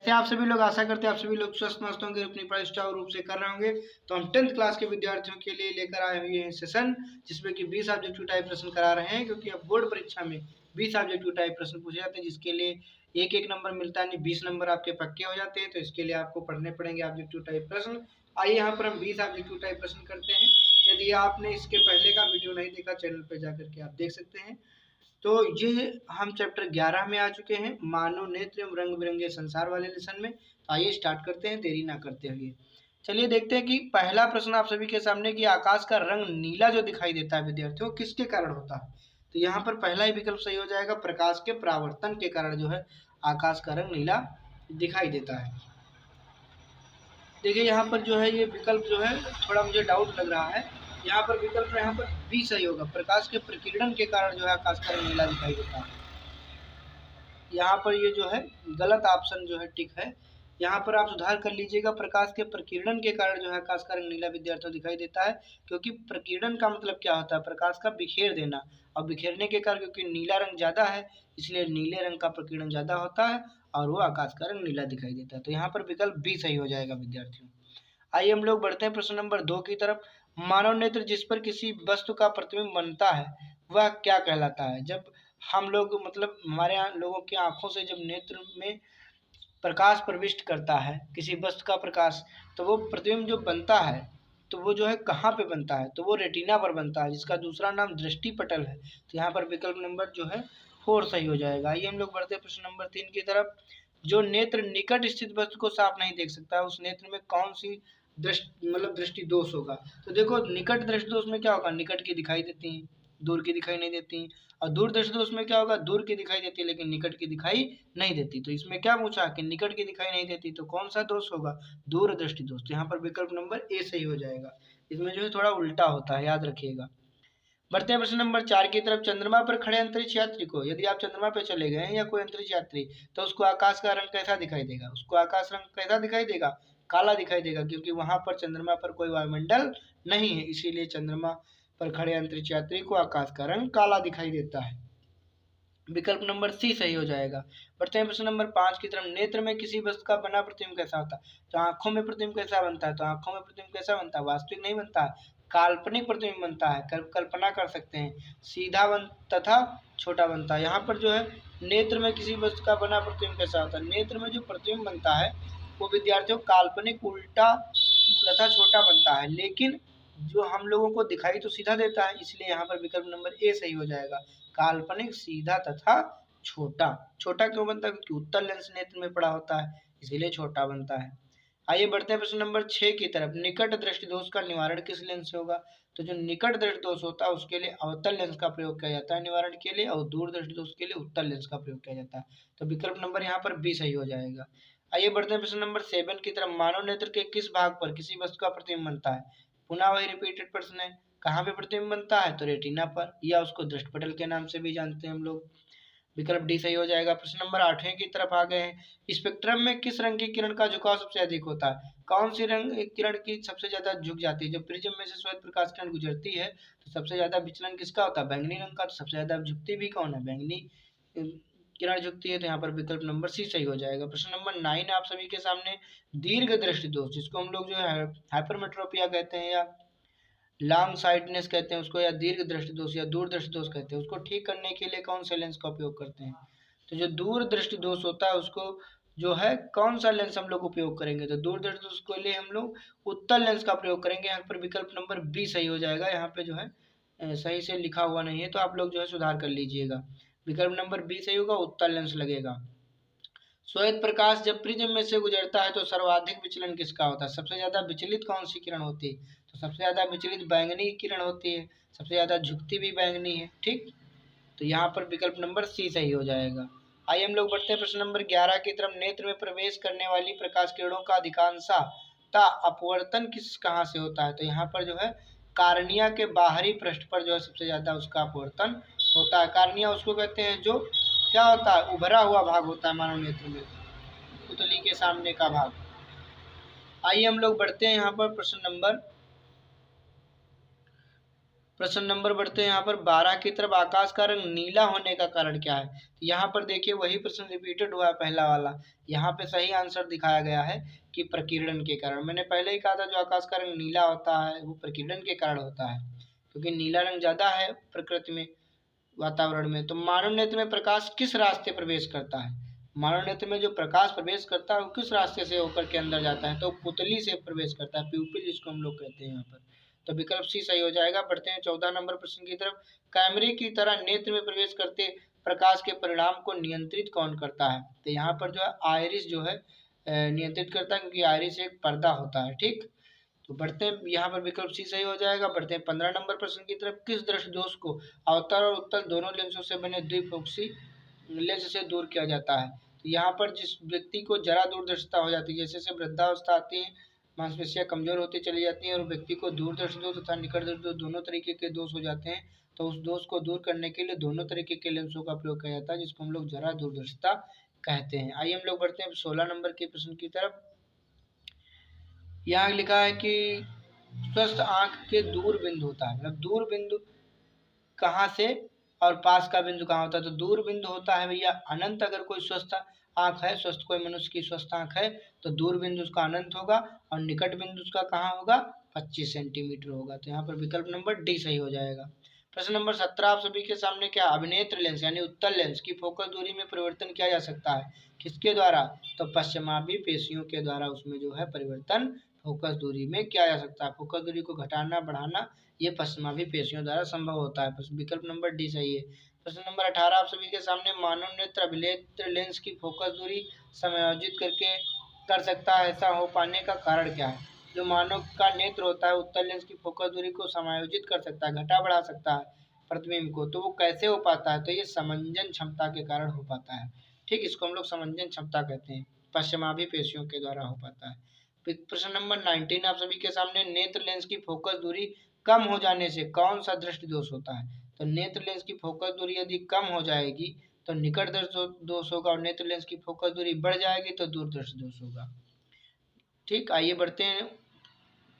कैसे आप सभी लोग, आशा करते हैं आप सभी लोग स्वस्थ मस्त होंगे, अपनी पढ़ाई सुचारू रूप से कर रहे होंगे। तो हम 10th क्लास के विद्यार्थियों के लिए लेकर आए हुए हैं सेशन, जिसमें कि 20 ऑब्जेक्टिव टाइप प्रश्न करा रहे हैं, क्योंकि अब बोर्ड परीक्षा में 20 ऑब्जेक्टिव टाइप प्रश्न पूछे जाते हैं, जिसके लिए एक एक नंबर मिलता है, 20 नंबर आपके पक्के हो जाते हैं। तो इसके लिए आपको पढ़ने पड़ेंगे ऑब्जेक्टिव टाइप प्रश्न। आइए यहाँ पर हम 20 ऑब्जेक्टिव टाइप प्रश्न करते हैं। यदि आपने इसके पहले का वीडियो नहीं देखा, चैनल पर जाकर के आप देख सकते हैं। तो ये हम चैप्टर 11 में आ चुके हैं, मानव नेत्र एवं रंग बिरंगे संसार वाले लेसन में। तो आइए स्टार्ट करते हैं देरी ना करते हुए। चलिए देखते हैं कि पहला प्रश्न आप सभी के सामने कि आकाश का रंग नीला जो दिखाई देता है विद्यार्थियों, किसके कारण होता है। तो यहाँ पर पहला ही विकल्प सही हो जाएगा, प्रकाश के परावर्तन के कारण जो है आकाश का रंग नीला दिखाई देता है। देखिए यहाँ पर जो है ये विकल्प जो है थोड़ा मुझे डाउट लग रहा है। यहाँ पर विकल्प यहाँ पर बी सही होगा, प्रकाश के प्रकीर्णन के कारण जो है आकाश का रंग नीला दिखाई देता है। यहाँ पर ये जो है गलत ऑप्शन जो है टिक है, यहाँ पर आप सुधार कर लीजिएगा। प्रकाश के प्रकीर्णन के कारण जो है आकाश का रंग नीला विद्यार्थियों दिखाई देता है, क्योंकि प्रकीर्णन का मतलब क्या होता है, प्रकाश का बिखेर देना। और बिखेरने के कारण क्योंकि नीला रंग ज़्यादा है, इसलिए नीले रंग का प्रकीर्णन ज़्यादा होता है और वो आकाश का रंग नीला दिखाई देता है। तो यहाँ पर विकल्प बी सही हो जाएगा विद्यार्थियों। आइए हम लोग बढ़ते हैं प्रश्न नंबर 2 की तरफ। मानव नेत्र जिस पर किसी वस्तु का प्रतिबिंब बनता है वह क्या कहलाता है। जब हम लोग मतलब हमारे यहाँ लोगों की आंखों से जब नेत्र में प्रकाश प्रविष्ट करता है किसी वस्तु का प्रकाश, तो वो प्रतिबिंब जो बनता है तो वो जो है कहाँ पे बनता है, तो वो रेटिना पर बनता है, जिसका दूसरा नाम दृष्टि पटल है। तो यहाँ पर विकल्प नंबर जो है 4 सही हो जाएगा। आइए हम लोग बढ़ते हैं प्रश्न नंबर 3 की तरफ। जो नेत्र निकट स्थित वस्तु को साफ नहीं देख सकता, उस नेत्र में कौन सी दृष्टि दोष होगा। तो देखो निकट दृष्टि दोष में क्या होगा, निकट की दिखाई देती है, दूर की दिखाई नहीं देती। और दूर दृष्टि दोष में क्या होगा, दूर की दिखाई देती है लेकिन निकट की दिखाई नहीं देती। तो इसमें क्या पूछा कि निकट की दिखाई नहीं देती, तो कौन सा दोष होगा, दूर दृष्टि दोष। तो यहाँ पर विकल्प नंबर ए सही हो जाएगा। इसमें जो है थोड़ा उल्टा होता है, याद रखिएगा। बढ़ते हैं प्रश्न नंबर 4 की तरफ। चंद्रमा पर खड़े अंतरिक्ष यात्री को, यदि आप चंद्रमा पर चले गए हैं या कोई अंतरिक्ष यात्री, तो उसको आकाश का रंग कैसा दिखाई देगा। उसको आकाश रंग कैसा दिखाई देगा, काला दिखाई देगा, क्योंकि वहां पर चंद्रमा पर कोई वायुमंडल नहीं है, इसीलिए चंद्रमा पर खड़े अंतरिक्ष यात्री को आकाश का रंग काला दिखाई देता है। विकल्प नंबर सी सही हो जाएगा। बढ़ते हैं प्रश्न नंबर 5 की तरफ। नेत्र में किसी वस्तु का बना प्रतिबिंब कैसा होता है। तो आंखों में प्रतिबिंब कैसा बनता है, तो आंखों में प्रतिबिंब कैसा बनता है, वास्तविक नहीं बनता है, काल्पनिक प्रतिबिंब बनता है। कल्पना कर सकते हैं, सीधा तथा छोटा बनता है। यहाँ पर जो है नेत्र में किसी वस्तु का बना प्रतिबिंब कैसा होता है, नेत्र में जो प्रतिबिंब बनता है वो विद्यार्थियों काल्पनिक, उल्टा तथा छोटा बनता है, लेकिन जो हम लोगों को दिखाई तो सीधा देता है, इसलिए यहाँ पर विकल्प नंबर ए सही हो जाएगा, काल्पनिक, सीधा तथा छोटा। छोटा क्यों बनता है, क्योंकि उत्तल लेंस नेत्र में पड़ा होता है, इसीलिए छोटा बनता है। आइए बढ़ते हैं प्रश्न नंबर 6 की तरफ। निकट दृष्टि दोष का निवारण किस लेंस से होगा। तो जो निकट दृष्टि दोष होता है उसके लिए अवतल लेंस का प्रयोग किया जाता है निवारण के लिए, और दूर दृष्टि दोष के लिए उत्तल लेंस का प्रयोग किया जाता है। तो विकल्प नंबर यहाँ पर बी सही हो जाएगा। आइए बढ़ते हैं प्रश्न नंबर 7 की तरफ। मानव नेत्र के किस भाग पर किसी वस्तु का प्रतिबिंब बनता है। पुनः वही रिपीटेड प्रश्न है, कहाँ पे प्रतिबिंब बनता है, तो रेटिना पर, या उसको दृष्टिपटल के नाम से भी जानते हैं हम लोग। विकल्प डी सही हो जाएगा। प्रश्न नंबर 8वें की तरफ आ गए हैं। स्पेक्ट्रम में किस रंग की किरण का झुकाव सबसे अधिक होता है। कौन सी रंग किरण की सबसे ज्यादा झुक जाती है। जब प्रिज्म में से श्वेत प्रकाश किरण गुजरती है तो सबसे ज्यादा विचलन किसका होता है, बैंगनी रंग का। तो सबसे ज्यादा झुकती भी कौन है, बैंगनी किरण झुकती है। तो यहाँ पर विकल्प नंबर सी सही हो जाएगा। प्रश्न नंबर 9 आप सभी के सामने। दीर्घ दृष्टि दोष, जिसको हम लोग जो है हाइपरमेट्रोपिया कहते हैं या लॉन्ग साइडनेस कहते हैं उसको, या दीर्घ दृष्टि दोष या दूर दृष्टि दोष कहते हैं, उसको ठीक करने के लिए कौन से लेंस का उपयोग करते हैं। तो जो दूर दृष्टि दोष होता है उसको जो है कौन सा लेंस हम लोग उपयोग करेंगे, तो दूर दृष्टि दोष के लिए हम लोग उत्तल लेंस का प्रयोग करेंगे। यहाँ पर विकल्प नंबर बी सही हो जाएगा। यहाँ पे जो है सही से लिखा हुआ नहीं है, तो आप लोग जो है सुधार कर लीजिएगा। विकल्प नंबर बी सही होगा, उत्तल लेंस लगेगा। श्वेत प्रकाश जब प्रिज्म में से गुजरता है तो सर्वाधिक विचलन किसका होता है। सबसे ज्यादा विचलित कौन सी किरण होती है, तो सबसे ज्यादा विचलित बैंगनी किरण होती है, सबसे ज्यादा झुकती भी बैंगनी है। ठीक, तो यहाँ पर विकल्प नंबर सी सही हो जाएगा। आइए हम लोग बढ़ते हैं प्रश्न नंबर 11 की तरफ। नेत्र में प्रवेश करने वाली प्रकाश किरणों का अधिकांशतः अपवर्तन कहाँ से होता है। तो यहाँ पर जो है कार्निया के बाहरी पृष्ठ पर जो है सबसे ज्यादा उसका अपवर्तन होता है। कार्निया उसको कहते हैं जो क्या होता है, उभरा हुआ भाग होता है मानव नेत्र में, पुतली के सामने का भाग। आइए हम लोग बढ़ते हैं यहाँ पर प्रश्न नंबर प्रश्न नंबर बढ़ते हैं यहाँ पर 12 की तरफ। आकाश का रंग नीला होने का कारण क्या है? तो यहाँ पर देखिए वही प्रश्न रिपीटेड हुआ है, पहला वाला। यहाँ पे सही आंसर दिखाया गया है कि प्रकीर्णन के कारण। मैंने पहले ही कहा था जो आकाश का रंग नीला होता है वो प्रकीर्णन के कारण होता है, क्योंकि नीला रंग ज्यादा है प्रकृति में, वातावरण में। तो मानव नेत्र में प्रकाश किस रास्ते प्रवेश करता है? मानव नेत्र में जो प्रकाश प्रवेश करता है वो किस रास्ते से होकर के अंदर जाता है? तो पुतली से प्रवेश करता है, प्यूपिल जिसको हम लोग कहते हैं यहाँ पर। तो विकल्प सी सही हो जाएगा। बढ़ते हैं 14 नंबर प्रश्न की तरफ। कैमरे की तरह नेत्र में प्रवेश करते प्रकाश के परिणाम को नियंत्रित कौन करता है? तो यहाँ पर जो है आयरिस जो है नियंत्रित करता है, क्योंकि आयरिस एक पर्दा होता है। ठीक, तो बढ़ते हैं यहाँ पर विकल्प सी सही हो जाएगा। बढ़ते हैं 15 नंबर प्रश्न की तरफ। किस दृष्टि दोष को अवतल और उत्तल दोनों लेंसों से बने द्विफोक्सी लेंस से दूर किया जाता है? तो यहाँ पर जिस व्यक्ति को जरा दूरदर्शिता हो जाती है, जैसे जैसे वृद्धावस्था आती है, मांसपेशियां कमजोर होती चली जाती हैं और व्यक्ति को दूरदर्शी दोष तथा निकट दृष्टि दोष दोनों तरीके के दोष हो जाते हैं, तो उस दोष को दूर करने के लिए दोनों तरीके के लेंसों का प्रयोग किया जाता है, जिसको हम लोग जरा दूरदर्शिता कहते हैं। आइए हम लोग बढ़ते हैं 16 नंबर के प्रश्न की तरफ। यहाँ लिखा है कि स्वस्थ आंख के दूर बिंदु होता है, मतलब दूर बिंदु कहाँ से और पास का बिंदु कहाँ होता है? तो दूर बिंदु होता है भैया अनंत। अगर कोई स्वस्थ आंख है, स्वस्थ कोई मनुष्य की स्वस्थ आंख है, तो दूर बिंदु उसका अनंत होगा और निकट बिंदु उसका कहाँ होगा? 25 सेंटीमीटर होगा। तो यहाँ पर विकल्प नंबर डी सही हो जाएगा। प्रश्न नंबर 17 आप सभी के सामने क्या अभिनेत्र लेंस यानी उत्तल लेंस की फोकस दूरी में परिवर्तन किया जा सकता है? किसके द्वारा? तो पश्चिमाभी पेशियों के द्वारा उसमें जो है परिवर्तन फोकस दूरी में किया जा सकता है। फोकस दूरी को घटाना बढ़ाना ये पश्चिमाभी पेशियों द्वारा संभव होता है। विकल्प नंबर डी सही है। प्रश्न नंबर 18 आप सभी के सामने मानव नेत्र अभिनेत्र लेंस की फोकस दूरी समायोजित करके कर सकता है, ऐसा हो पाने का कारण क्या है? जो मानव का नेत्र होता है उत्तल लेंस की फोकस दूरी को समायोजित कर सकता है, घटा बढ़ा सकता है प्रतिबिंब को, तो वो कैसे हो पाता है? तो ये समंजन क्षमता के कारण हो पाता है। ठीक, इसको हम लोग समंजन क्षमता कहते हैं, पश्चिमाभी पेशियों के द्वारा हो पाता है। प्रश्न नंबर 19 आप सभी के सामने नेत्र लेंस की फोकस दूरी कम हो जाने से कौन सा दृष्टि दोष होता है? तो नेत्र लेंस की फोकस दूरी यदि कम हो जाएगी तो निकट दृष्टि दोष होगा, और नेत्र लेंस की फोकस दूरी बढ़ जाएगी तो दूरदृष्टि दोष होगा। ठीक, आइए बढ़ते हैं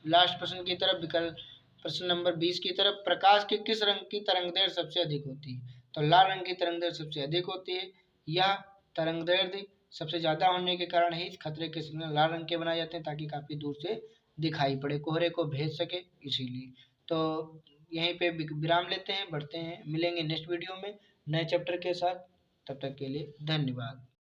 लास्ट प्रश्न की तरफ, विकल्प प्रश्न नंबर 20 की तरफ। प्रकाश के किस रंग की तरंगदैर्घ्य सबसे अधिक होती है? तो लाल रंग की तरंगदैर्घ्य सबसे अधिक होती है। यह तरंगदैर्घ्य सबसे ज्यादा होने के कारण ही खतरे के सिग्नल लाल रंग के बनाए जाते हैं, ताकि काफी दूर से दिखाई पड़े, कोहरे को भेज सके, इसीलिए। तो यहीं पे विराम लेते हैं, बढ़ते हैं, मिलेंगे नेक्स्ट वीडियो में नए चैप्टर के साथ। तब तक के लिए धन्यवाद।